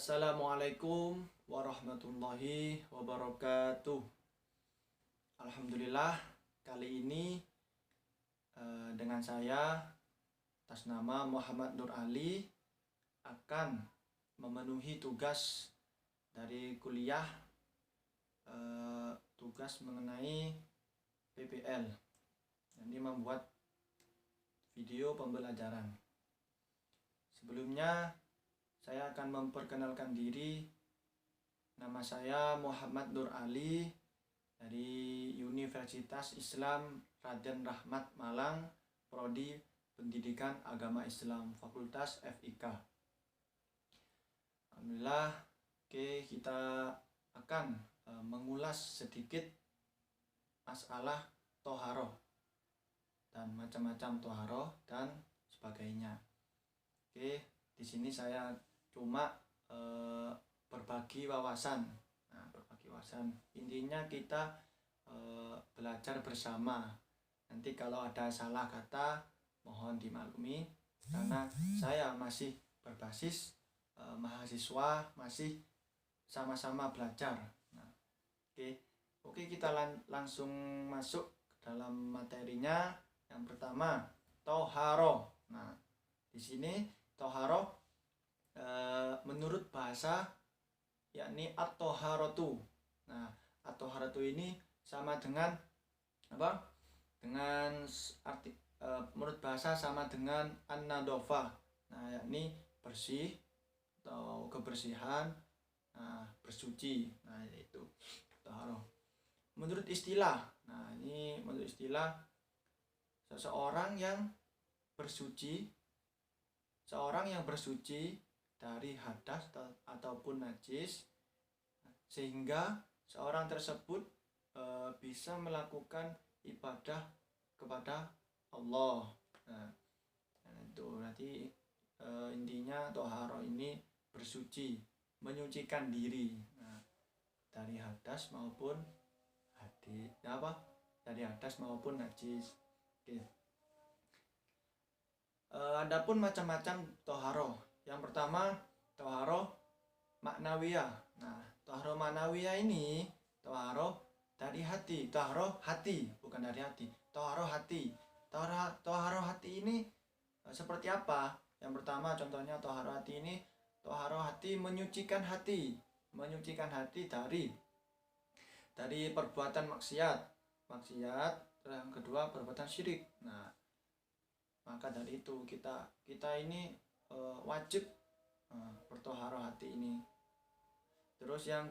Assalamualaikum warahmatullahi wabarakatuh. Alhamdulillah, kali ini dengan saya atas nama Muhammad Nur Ali akan memenuhi tugas dari kuliah, tugas mengenai PPL. Ini membuat video pembelajaran. Sebelumnya saya akan memperkenalkan diri. Nama saya Muhammad Nur Ali dari Universitas Islam Raden Rahmat Malang, Prodi Pendidikan Agama Islam, Fakultas FIK. Alhamdulillah, kita akan mengulas sedikit masalah toharoh dan macam-macam toharoh dan sebagainya. Di sini saya cuma berbagi wawasan. Berbagi wawasan. Intinya kita belajar bersama. Nanti kalau ada salah kata mohon dimaklumi karena saya masih berbasis mahasiswa, masih sama-sama belajar. Oke, kita langsung masuk ke dalam materinya. Yang pertama, toharoh. Di sini toharoh menurut bahasa yakni at-toharatu. At-toharatu ini sama dengan apa? Dengan arti menurut bahasa sama dengan an-nadhofah. Yakni bersih atau kebersihan, bersuci. Yaitu toharoh. Menurut istilah, ini menurut istilah seseorang yang bersuci dari hadas ataupun najis, sehingga seorang tersebut bisa melakukan ibadah kepada Allah. Itu berarti intinya toharoh ini bersuci, menyucikan diri dari hadas maupun dari hadas maupun najis. Adapun macam-macam toharoh. Yang pertama, toharoh maknawiyah. Toharoh maknawiyah ini toharoh dari hati. Toharoh hati, bukan dari hati. Toharoh hati. Toharoh hati ini seperti apa? Yang pertama, contohnya toharoh hati ini, toharoh hati menyucikan hati. Menyucikan hati dari perbuatan maksiat. Yang kedua, perbuatan syirik. Maka dari itu kita ini wajib bertoharoh hati ini. Terus yang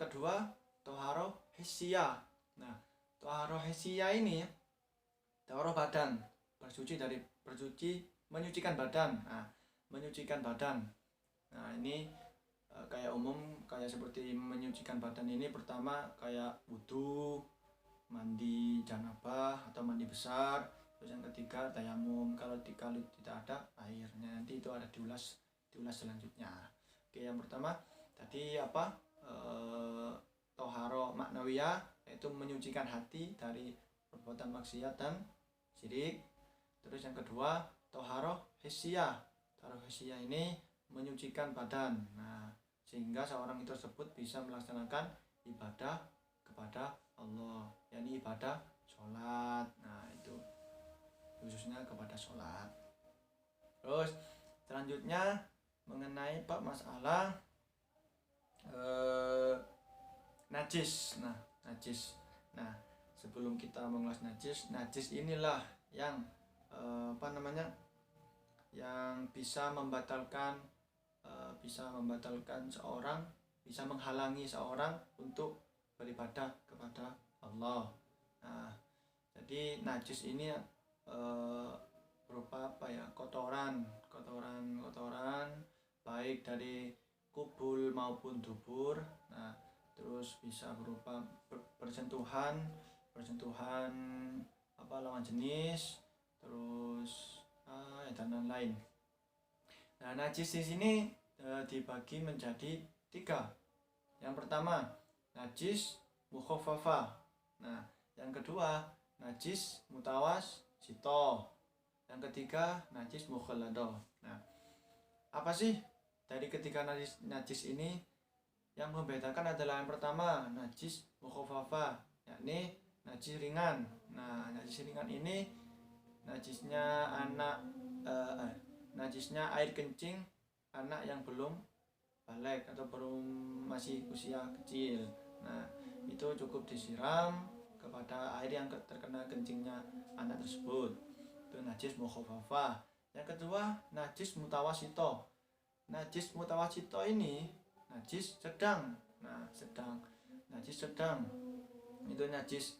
kedua, toharoh hissiyah. Toharoh hissiyah ini toharoh badan, bersuci menyucikan badan. Menyucikan badan. Ini kayak umum, kayak seperti menyucikan badan ini pertama kayak wudu, mandi janabah atau mandi besar. Terus yang ketiga tayamum, kalau tidak ada airnya, nanti itu ada diulas selanjutnya. Yang pertama tadi toharoh maknawiyah, yaitu menyucikan hati dari perbuatan maksiat dan syirik. Terus yang kedua toharoh hissiyah. Toharoh hissiyah ini menyucikan badan, sehingga seorang itu tersebut bisa melaksanakan ibadah kepada Allah, yakni ibadah sholat. Itu khususnya kepada sholat. Terus selanjutnya mengenai masalah najis. Najis. Sebelum kita mengulas najis inilah yang yang bisa membatalkan seorang, bisa menghalangi seorang untuk beribadah kepada Allah. Jadi najis ini berupa kotoran baik dari kubul maupun dubur. Terus bisa berupa persentuhan lawan jenis, terus dan lain-lain. Najis di sini dibagi menjadi 3. Yang pertama, najis mukhaffafah. Yang kedua, najis mutawassithah. Yang ketiga, najis mukhalladah. Apa sih dari ketiga najis ini yang membedakan adalah yang pertama najis mukhafafah, yakni najis ringan. Nah, najis ringan ini najisnya najisnya air kencing anak yang belum balik atau belum masih usia kecil. Nah, itu cukup disiram kepada air yang terkena kencingnya anak tersebut. Itu najis mukhafafah. Yang kedua, najis mutawasito. Najis mutawasito ini najis sedang. Nah, sedang. Najis sedang. Itu najis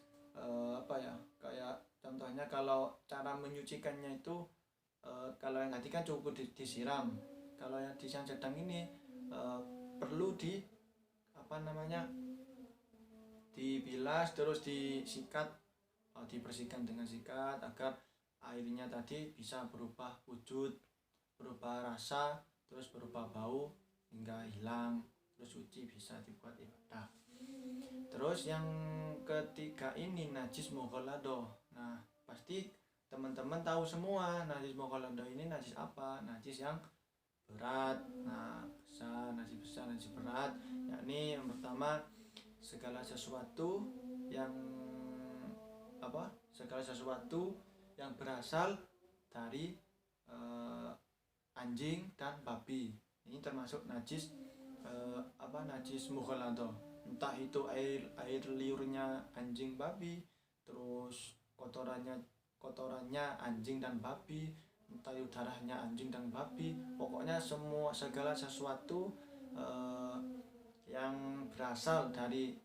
kayak contohnya kalau cara menyucikannya itu kalau yang tadi kan cukup disiram. Kalau yang sedang ini perlu dibilas terus disikat, dibersihkan dengan sikat agar airnya tadi bisa berubah wujud, berubah rasa, terus berubah bau hingga hilang, terus suci bisa dibuat ibadah. Terus yang ketiga ini najis mughalladhah. Nah, pasti teman-teman tahu semua najis mughalladhah ini najis apa? Najis yang berat. Nah, najis besar, najis berat, yakni yang pertama segala sesuatu yang berasal dari anjing dan babi. Ini termasuk najis najis mughalladhah. Entah itu air liurnya anjing babi, terus kotorannya anjing dan babi, entah itu darahnya anjing dan babi, pokoknya segala sesuatu yang berasal dari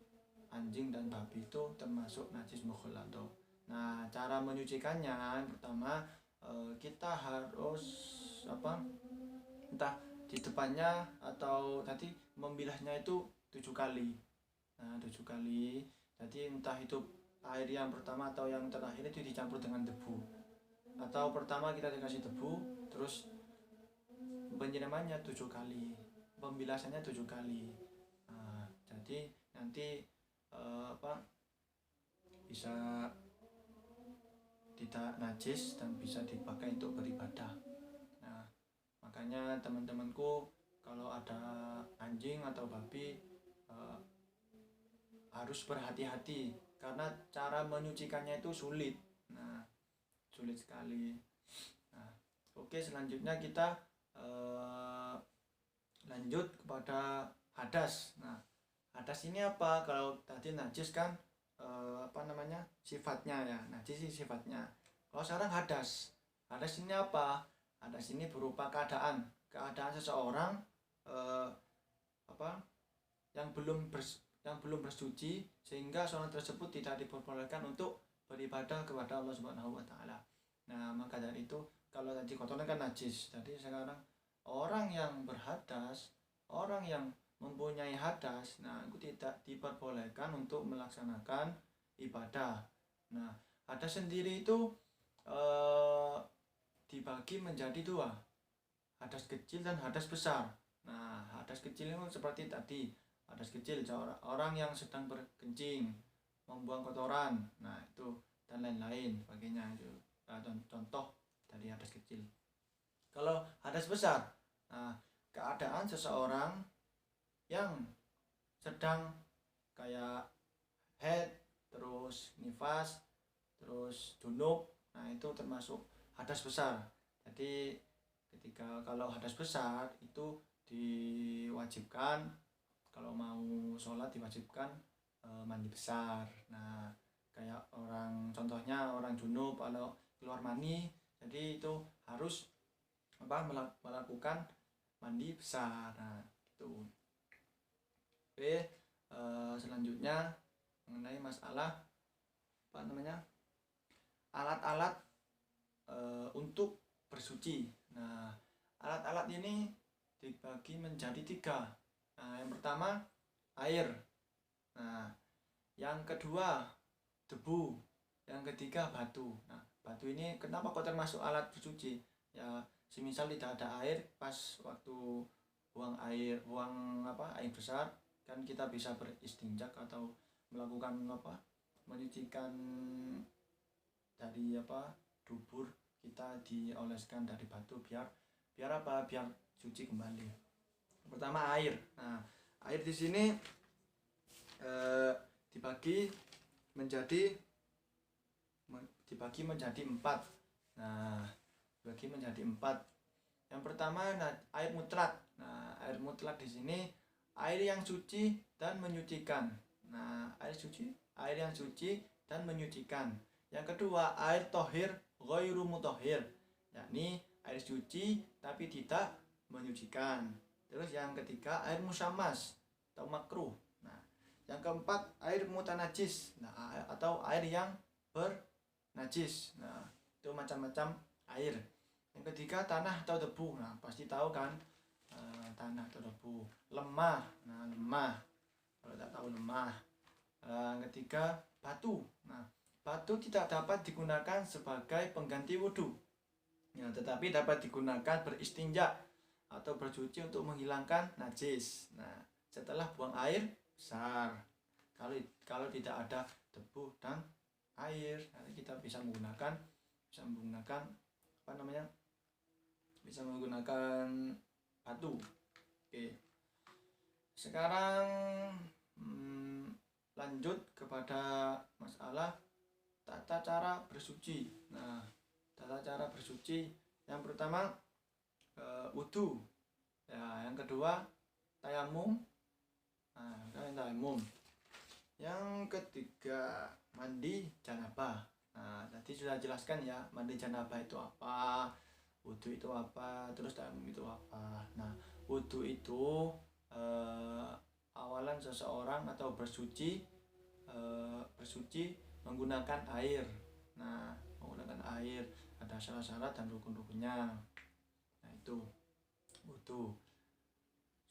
anjing dan babi itu termasuk najis mughalladhah. Nah, cara menyucikannya yang pertama kita harus entah di depannya atau tadi membilahnya itu 7 kali. Nah, 7 kali. Jadi entah itu air yang pertama atau yang terakhir itu dicampur dengan debu. Atau pertama kita dikasih debu, terus penyiramannya 7 kali, pembilasannya 7 kali. Nah, jadi nanti bisa tidak najis dan bisa dipakai untuk beribadah. Nah, makanya teman-temanku kalau ada anjing atau babi harus berhati-hati karena cara menyucikannya itu sulit. Nah, sulit sekali. Nah, oke, selanjutnya kita lanjut kepada hadas. Nah, hadas ini apa? Kalau tadi najis kan sifatnya ya, najis sifatnya. Kalau sekarang hadas ini apa? Hadas ini berupa keadaan seseorang yang belum bersuci sehingga seorang tersebut tidak diperbolehkan untuk beribadah kepada Allah Subhanahu wa taala. Nah, maka dari itu kalau tadi kotoran kan najis. Jadi sekarang orang yang berhadas, orang yang mempunyai hadas, nah itu tidak diperbolehkan untuk melaksanakan ibadah. Nah, hadas sendiri itu dibagi menjadi 2, hadas kecil dan hadas besar. Nah, hadas kecil itu seperti tadi, hadas kecil orang yang sedang berkencing, membuang kotoran, nah itu dan lain-lain sebagainya itu contoh dari hadas kecil. Kalau hadas besar, nah keadaan seseorang yang sedang kayak haid, terus nifas, terus junub, nah itu termasuk hadas besar. Jadi kalau hadas besar itu diwajibkan kalau mau sholat diwajibkan mandi besar. Nah, kayak contohnya orang junub kalau keluar mani, jadi itu harus melakukan mandi besar. Nah, itu. Oke, selanjutnya mengenai masalah alat-alat untuk bersuci. Nah, alat-alat ini dibagi menjadi 3. Nah, yang pertama air. Nah, yang kedua debu. Yang ketiga batu. Nah, batu ini kenapa kok termasuk alat bersuci? Ya, semisal tidak ada air pas waktu buang air besar, kan kita bisa beristinjak atau melakukan menyucikan dari dubur kita dioleskan dari batu biar suci kembali. Yang pertama air. Nah, air di sini dibagi menjadi 4. Nah, dibagi menjadi 4. Yang pertama, air mutlak. Nah, air mutlak di sini air yang suci dan menyucikan. Nah, air yang suci dan menyucikan. Yang kedua, air tohir ghairu mutahhir, yakni air suci tapi tidak menyucikan. Terus yang ketiga, air musammas atau makruh. Nah, yang keempat, air mutanajis. Nah, atau air yang bernajis. Nah, itu macam-macam air. Yang ketiga, tanah atau debu. Nah, pasti tahu kan, tanah atau debu. Lemah. Nah, lemah. Kalau tak tahu lemah. Yang ketiga, batu. Nah, batu tidak dapat digunakan sebagai pengganti wudhu. Ya, tetapi dapat digunakan beristinja atau bersuci untuk menghilangkan najis. Nah, setelah buang air besar. Kalau tidak ada debu dan air, nanti kita bisa menggunakan bisa menggunakan batu. Oke. Sekarang lanjut kepada masalah tata cara bersuci. Nah, tata cara bersuci yang pertama wudu. Ya, yang kedua tayamum. Nah, tayamum. Yang ketiga mandi janabah. Nah, tadi sudah jelaskan ya, mandi janabah itu apa, wudu itu apa, terus tayamum itu apa. Nah, wudu itu awalan seseorang atau bersuci menggunakan air. Nah, menggunakan air ada syarat-syarat dan rukun-rukunnya. Nah, itu wudu.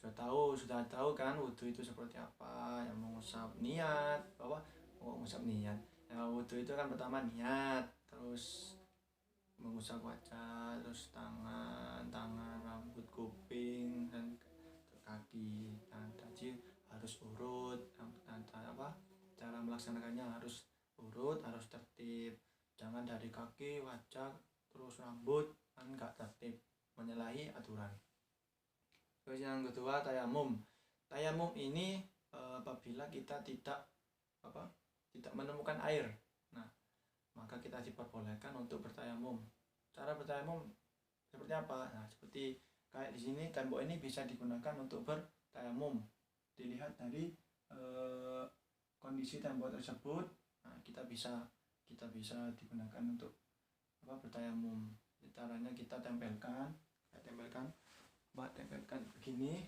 Sudah tahu kan wudu itu seperti apa? Yang mengusap niat, Ya, wudu itu kan pertama niat, terus mengusap wajah, terus tangan, rambut, kuping, dan kaki. Dan tadi harus urut, cara melaksanakannya harus urut, harus tertib. Jangan dari kaki, wajah, terus rambut, kan nggak tertib, menyalahi aturan. Terus yang kedua tayamum. Tayamum ini apabila kita tidak menemukan air. Nah, maka kita diperbolehkan untuk bertayamum. Cara bertayamum seperti apa? Nah, seperti kayak di sini, tembok ini bisa digunakan untuk bertayamum. Dilihat dari kondisi tembok tersebut. Nah, kita bisa digunakan untuk bertayamum. Caranya kita tempelkan begini,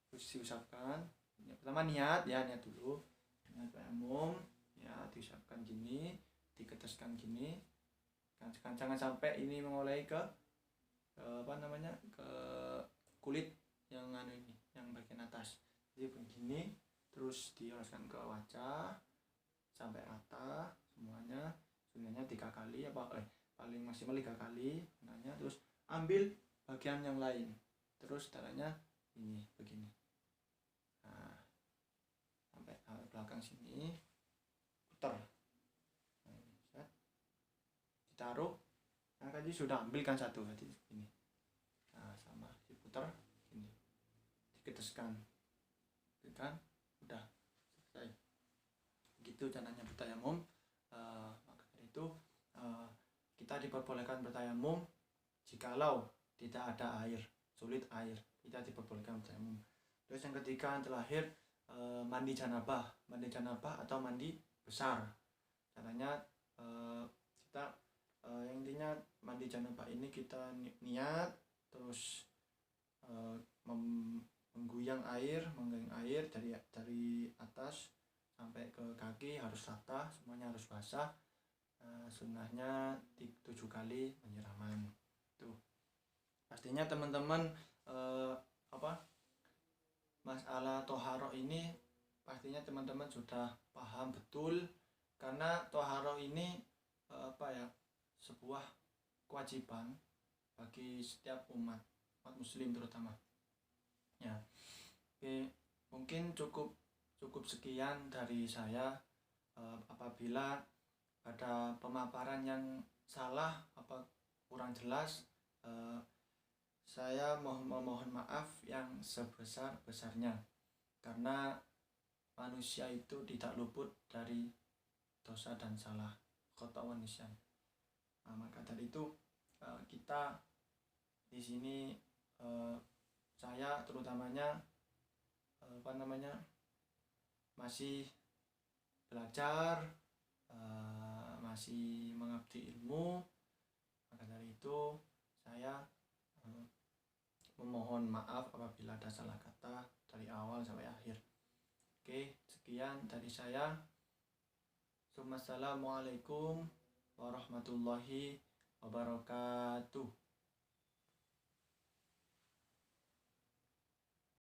terus diusapkan. Yang pertama niat dulu, niat tayamum, ya diusapkan gini, diketeskan gini. Jangan sampai ini mengoleh ke kulit yang yang bagian atas. Jadi begini, terus dioleskan ke wajah sampai rata semuanya. Sunnahnya 3 kali paling maksimal 3 kali. Terus ambil bagian yang lain, terus caranya ini begini. Nah, sampai belakang sini, putar. Nah, ini ditaruh. Nah, tadi sudah ambilkan satu tadi ini. Nah, sama diputar ini, diketeskan, kan udah selesai. Begitu caranya bertayamum. Maka dari itu kita diperbolehkan bertayamum jikalau tidak ada air, sulit air, kita diperbolehkan bertayamum. Terus yang ketiga, yang terakhir, mandi janabah atau mandi besar. Caranya kita intinya mandi janabah ini kita niat, terus mengguyang air dari atas sampai ke kaki harus rata, semuanya harus basah. Sunnahnya 7 kali penyiraman. Tuh. Pastinya teman-teman masalah toharoh ini pastinya teman-teman sudah paham betul, karena toharoh ini sebuah kewajiban bagi setiap umat muslim terutama. Ya. Oke, mungkin cukup sekian dari saya. Apabila ada pemaparan yang salah kurang jelas, saya memohon maaf yang sebesar-besarnya, karena manusia itu tidak luput dari dosa dan salah, khata wa nisyan. Nah, maka dari itu kita di sini, saya terutamanya masih belajar, masih mengabdi ilmu. Maka dari itu saya memohon maaf apabila ada salah kata dari awal sampai akhir. Oke, sekian dari saya. Assalamualaikum warahmatullahi wabarakatuh.